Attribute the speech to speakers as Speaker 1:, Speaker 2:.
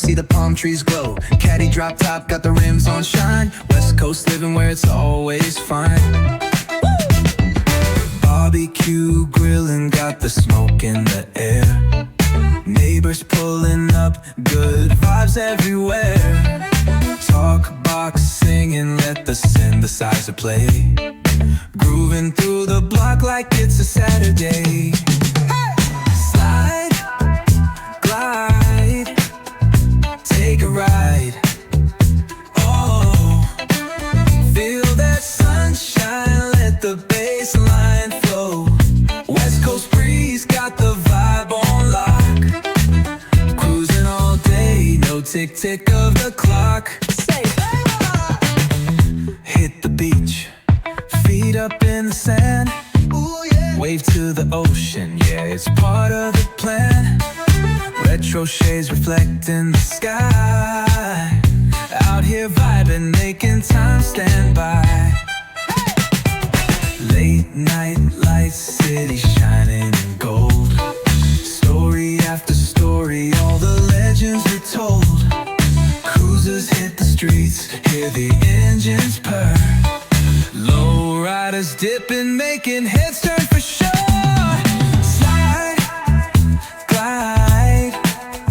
Speaker 1: see the palm trees glow. Caddy drop top, got the rims on shine. West Coast living where it's always fine. Barbecue grilling, got the smoke in the air. Neighbors pulling up, good vibes everywhere. Talk box singing, let the synthesizer play. Grooving through the block like it's a Saturday. Slide, glide, take a ride. Oh, feel that sunshine, let the bass line flow. West Coast breeze, got the vibe on lock. Cruising all day, no tick-tick of the clock. Hit the beach, feet up in the sand. Ooh, yeah. Wave to the ocean, yeah, it's part of the plan. Retro shades reflecting the sky. Out here vibing, making time stand by. Late night lights, city shining in gold. Story after story, all the legends are told. Cruisers hit the streets, hear the engines purr. Low riders dipping, making heads turn for sure.